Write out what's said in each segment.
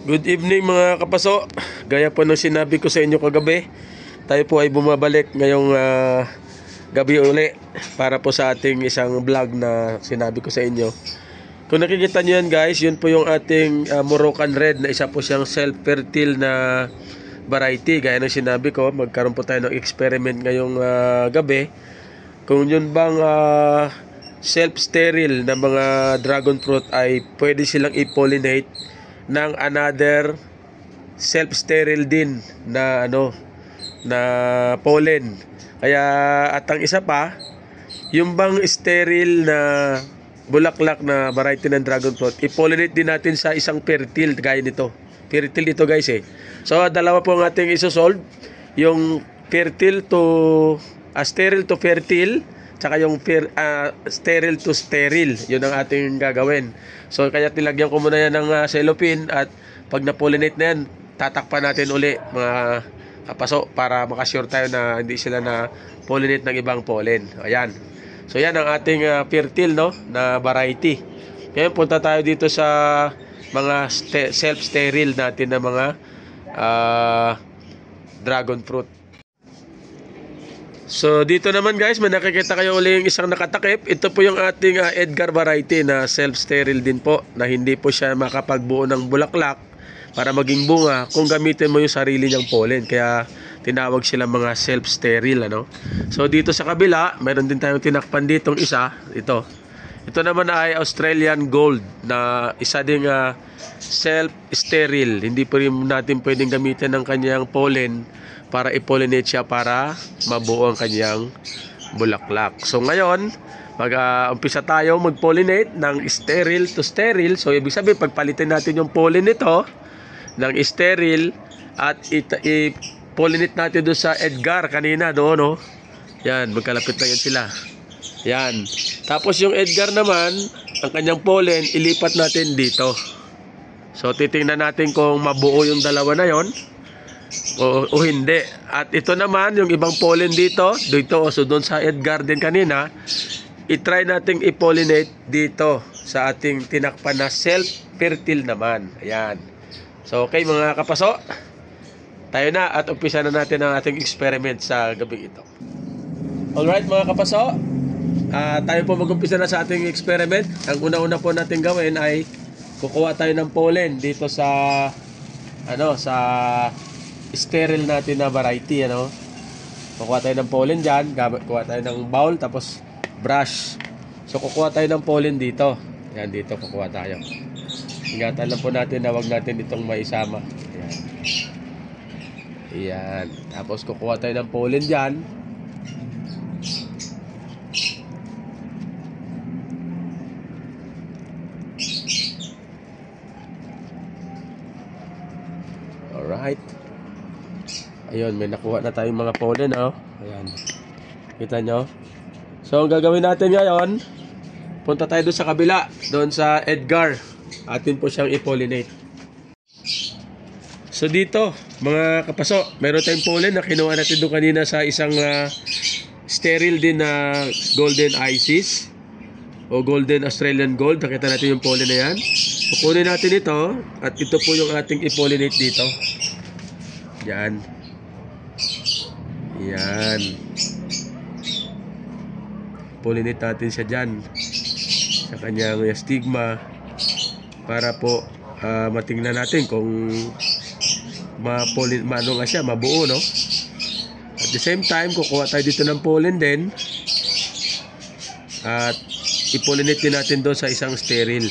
Good evening mga kapaso. Gaya po ng sinabi ko sa inyo kagabi, tayo po ay bumabalik ngayong gabi uli para po sa ating isang vlog na sinabi ko sa inyo. Kung nakikita nyo yan guys, yun po yung ating Moroccan Red na isa po siyang self-fertile na variety. Gaya ng sinabi ko, magkaroon po tayo ng experiment ngayong gabi. Kung yun bang self-sterile na mga dragon fruit ay pwede silang i-pollinate ng another self-sterile din na na pollen. Kaya at ang isa pa, yung bang sterile na bulaklak na variety ng dragon fruit, i-pollinate din natin sa isang fertile gaya nito. Fertile ito guys eh. So dalawa po ang ating isosolve, yung fertile to sterile to fertile, tsaka yung sterile to sterile. Yun ang ating gagawin. So kaya nilagyan ko muna yan ng cellophane at pag na-pollinate na yan, tatakpan natin uli mga kapaso para makasure tayo na hindi sila na pollinate ng ibang pollen. Ayan. So yan ang ating fertile na variety. Ngayon punta tayo dito sa mga self-sterile natin na mga dragon fruit. So dito naman guys, may nakikita kayo uling isang nakatakip. Ito po yung ating Edgar variety na self-sterile din po, na hindi po siya makapagbuo ng bulaklak para maging bunga kung gamitin mo yung sarili niyang pollen. Kaya tinawag sila mga self-sterile So dito sa kabila, meron din tayong tinakpan ditong isa. Ito naman ay Australian Gold na isa ding self-sterile. Hindi po rin natin pwedeng gamitin ng kanyang pollen para i-pollinate siya para mabuo ang kanyang bulaklak. So ngayon, mag-umpisa tayo mag-pollinate ng sterile to sterile. So ibig sabihin, pagpalitin natin yung pollen nito ng sterile at i-pollinate natin doon sa Edgar kanina doon, Yan, magkalapit na yan sila. Yan. Tapos yung Edgar naman, ang kanyang pollen, ilipat natin dito. So titingnan natin kung mabuo yung dalawa na yon o hindi. At ito naman, yung ibang pollen dito, so doon sa Edgar din kanina, i-try nating i-pollinate dito sa ating tinakpan na self-fertile naman. Ayan. So okay mga kapaso, tayo na at umpisa na natin ang ating experiment sa gabi ito. Alright mga kapaso, tayo po mag-umpisa na sa ating experiment. Ang una-una po natin gawin ay kukuha tayo ng pollen dito sa sa sterile natin na variety. Kukuha tayo ng pollen dyan, kukuha tayo ng bowl, tapos brush. So kukuha tayo ng pollen dito. Yan, dito kukuha tayo. Ingatan lang po natin na wag natin itong maisama. Ayan. Ayan. Tapos kukuha tayo ng pollen dyan. Alright. Ayun, may nakuha na tayong mga pollen, Ayan. Kita nyo? So, ang gagawin natin ngayon, punta tayo doon sa kabila, doon sa Edgar. Atin po siyang i-pollinate. So, dito, mga kapaso, meron tayong pollen na kinuha natin doon kanina sa isang sterile din na Golden Isis o Golden Australian Gold. Nakita natin yung pollen na yan. Kukunin natin ito at ito po yung ating i-pollinate dito. Yan. Yan. Pollinate natin siya dyan sa kanyang stigma para po matingnan natin kung maano nga siya, mabuo, At the same time, kukuha tayo dito ng pollen din at i-pollinate din natin doon sa isang sterile.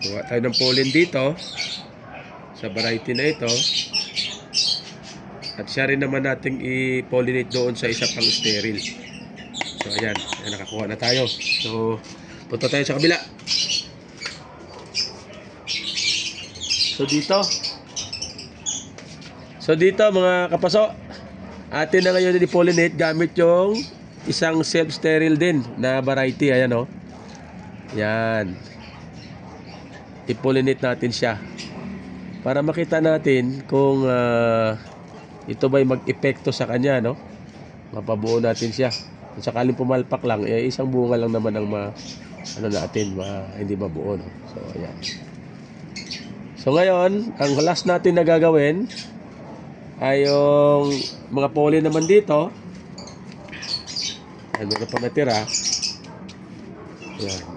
Kuha tayo ng pollen dito sa variety na ito. At siya rin naman nating i-pollinate doon sa isa pang sterile. So ayan, nakakuha na tayo. So punta tayo sa kabila. So dito mga kapaso, atin na ngayon i-pollinate gamit yung isang self-sterile din na variety. Ayan Yan. I-pollinate natin siya para makita natin kung ito ba'y mag-epekto sa kanya, Mapabuo natin siya. Kung sakaling pumalpak lang, isang bunga lang naman ang hindi mabuo, no? So, ayan. So, ngayon, ang last natin na gagawin ay yung mga pollen naman dito. Ayan, meron pa natira. Ayan.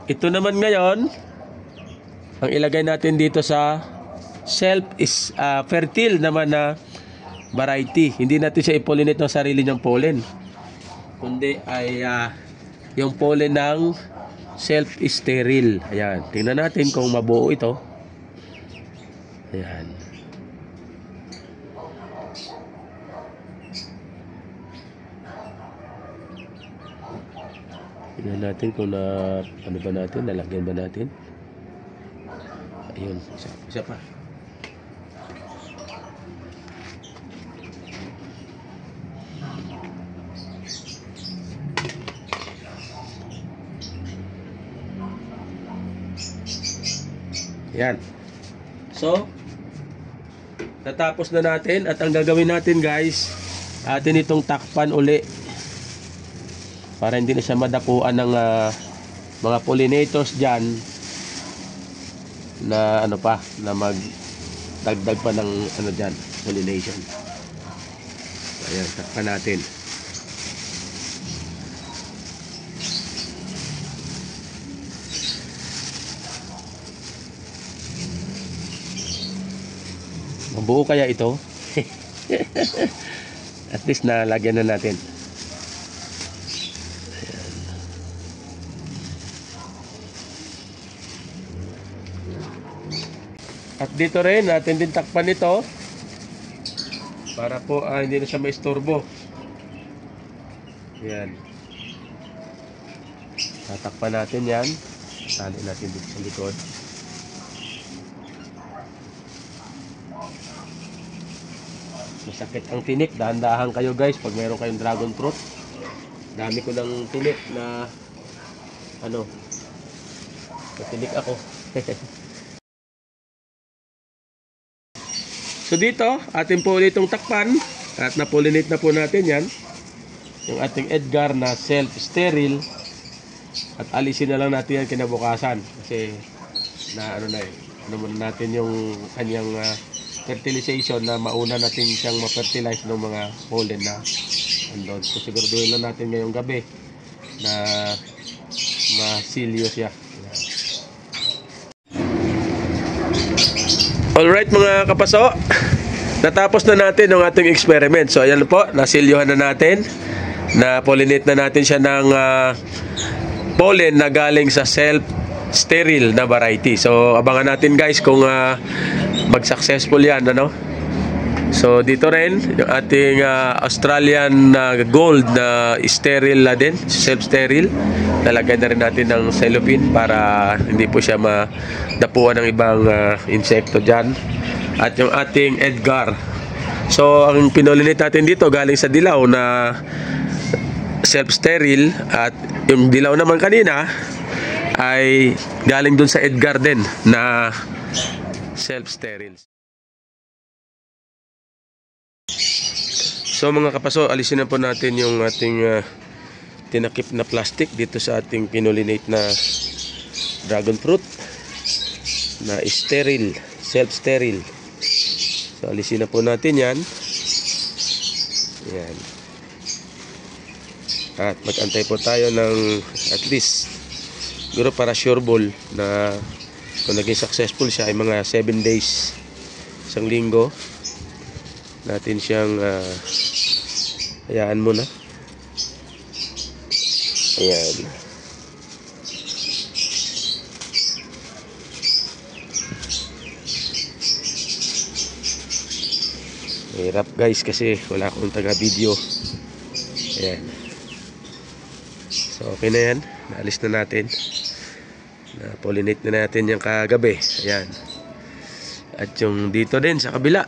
Ito naman ngayon, ang ilagay natin dito sa fertile naman na variety. Hindi natin siya i-pollinate ng sarili niyang pollen, kundi ay yung pollen ng self-sterile. Ayan, tingnan natin kung mabuo ito. Ayan. Tingnan natin kung nalagyan ba natin. Ayun, isa pa. Yan. So, natapos na natin at ang gagawin natin, guys, atin itong takpan uli para hindi na siya madapuan ng mga pollinators dyan na magdagdag pa ng dyan, pollination. Ayan, takpan natin. Mabuo kaya ito? At least nalagyan na natin. Ayan. At dito rin natin din takpan ito para po hindi na siya maistorbo. Ayan. Tatakpan natin yan. Tali natin dito sa likod. Masakit ang tinik. Dahan-dahan kayo, guys, pag meron kayong dragon fruit. Dami ko ng tinik na natinik ako. So dito, atin po ulit itong takpan at na-pollinate na po natin yan. Yung ating Edgar na self-sterile. At alisin na lang natin yan kinabukasan. Kasi muna natin yung kanyang fertilization na mauna natin siyang ma-fertilize ng mga pollen na andun. So siguraduhin lang natin ngayong gabi na masilyo siya. Alright mga kapaso, natapos na natin ang ating experiment. So ayan po, nasilyohan na natin, na pollinate na natin siya ng pollen na galing sa self-sterile na variety. So abangan natin, guys, kung mag-successful yan, So dito rin yung ating Australian gold na sterile na din, self-sterile. Lalagyan na rin natin ng cellophane para hindi po siya madapuan ng ibang insekto dyan. At yung ating Edgar. So ang pinollinate natin dito galing sa dilaw na self-sterile, at yung dilaw naman kanina ay galing dun sa Edgar din na self-sterile. So mga kapaso, alisin na po natin yung ating tinakip na plastic dito sa ating pinollinate na dragon fruit na sterile, self-sterile. So alisin na po natin yan. Yan. At mag-antay po tayo ng at least siguro para sure ball na kung naging successful siya ay mga 7 days, isang linggo natin siyang hayaan muna. Ayan. Hirap, guys, kasi wala akong taga-video. Ayan. So okay na yan. Naalis na natin. Na-pollinate na natin yung kagabi. Ayan. At yung dito din sa kabila,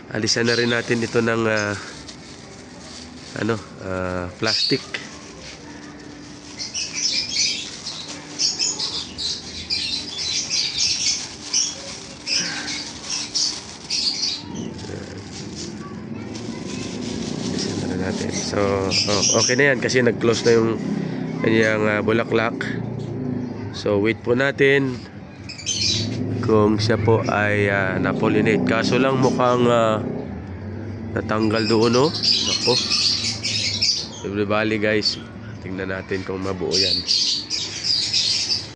alisan na rin natin ito ng plastic. Oh, okay na yan kasi nag-close na yung kanyang bulaklak. So wait po natin kung siya po ay na-pollinate. Kaso lang mukhang natanggal doon, no? Ako. Bali guys, tingnan natin kung mabuo yan.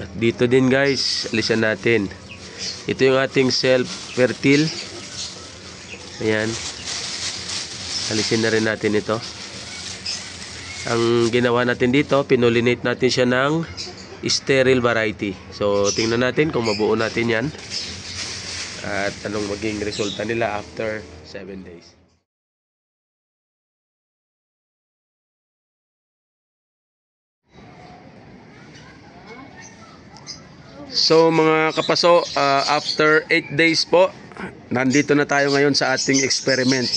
At dito din guys, alisan natin. Ito yung ating self-fertile. Ayan. Alisin na rin natin ito. Ang ginawa natin dito, pinulinate natin siya ng sterile variety. So, tingnan natin kung mabuo natin yan. At anong maging resulta nila after 7 days. So, mga kapaso, after 8 days po, nandito na tayo ngayon sa ating experiment.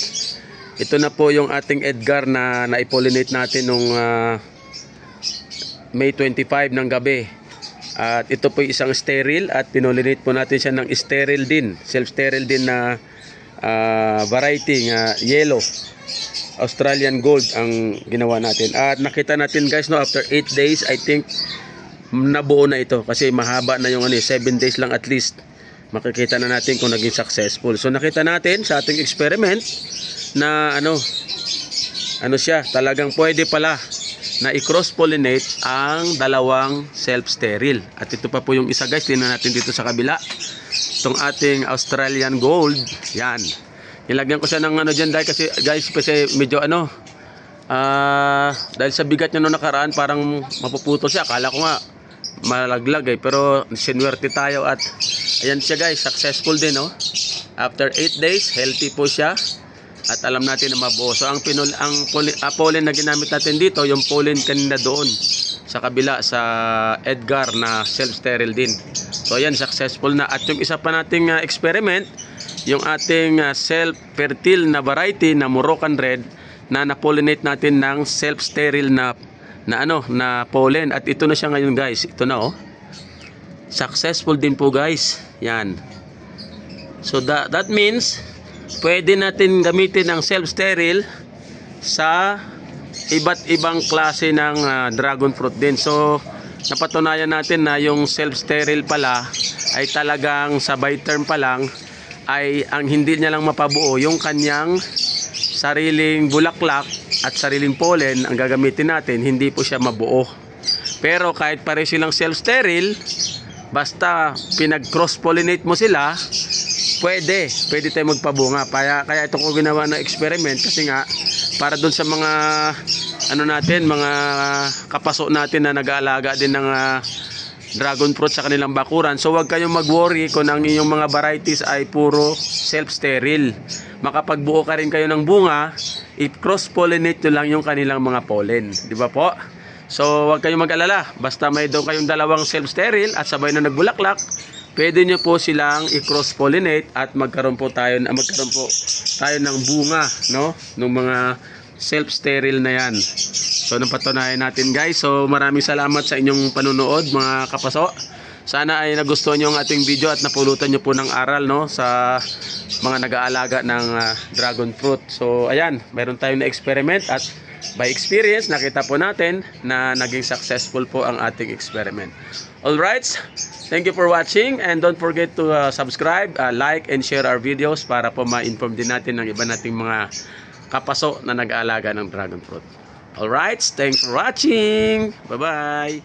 Ito na po yung ating Edgar na na-pollinate natin nung May 25 ng gabi. At ito po isang sterile at pinollinate po natin siya ng sterile din, self-sterile din na variety nga yellow. Australian Gold ang ginawa natin. At nakita natin guys, no, after 8 days, I think nabuo na ito kasi mahaba na yung 7 days lang at least. Makikita na natin kung naging successful. So nakita natin sa ating experiment na ano siya, talagang pwede pala na i-cross-pollinate ang dalawang self-sterile. At ito pa po yung isa guys, tingnan natin dito sa kabila. Itong ating Australian Gold. Yan. Nilagyan ko siya ng dyan dahil kasi guys, medyo dahil sa bigat niya nung nakaraan, parang mapuputo siya. Akala ko nga malaglag pero sinwerte tayo at ayan siya guys, successful din, no? After 8 days, healthy po siya. At alam natin na mabuo. So ang pollen na ginamit natin dito, yung pollen kanina doon sa kabila sa Edgar na self-sterile din. So ayan, successful na. At yung isa pa nating experiment, yung ating self-fertile na variety na Moroccan Red na na-pollinate natin ng self-sterile na pollen. At ito na siya ngayon guys. Ito na, oh. Successful din po guys. Yan. So that means pwede natin gamitin ang self-sterile sa iba't ibang klase ng dragon fruit din. So, napatunayan natin na yung self-sterile pala ay talagang sa by term pa lang ay ang hindi niya lang mapabuo yung kanyang sariling bulaklak at sariling pollen ang gagamitin natin, hindi po siya mabuo. Pero kahit pare silang self-sterile, basta pinag-cross-pollinate mo sila, pwede tayo magpabunga. Kaya ito ko ginawa na experiment kasi nga para doon sa mga mga kapaso natin na nag-aalaga din ng dragon fruit sa kanilang bakuran. So wag kayong mag-worry kung ang inyong mga varieties ay puro self-sterile. Makapagbuo ka rin kayo ng bunga, i-cross-pollinate nyo lang yung kanilang mga pollen. Di ba po? So wag kayong mag-alala. Basta may daw kayong dalawang self-sterile at sabay na nagbulaklak, pwede nyo po silang i-cross-pollinate at magkaroon po tayo ng bunga, no? Ng mga self-sterile na yan. So, napatunayan natin guys. So, maraming salamat sa inyong panunood mga kapaso. Sana ay nagustuhan nyo ang ating video at napulutan nyo po ng aral, no? Sa mga nag-aalaga ng dragon fruit. So, ayan. Meron tayong na-experiment at by experience, nakita po natin na naging successful po ang ating experiment. Alright. Thank you for watching and don't forget to subscribe, like and share our videos para po ma-inform din natin ng iba nating mga kapaso na nag-aalaga ng dragon fruit. Alright, thanks for watching. Bye-bye.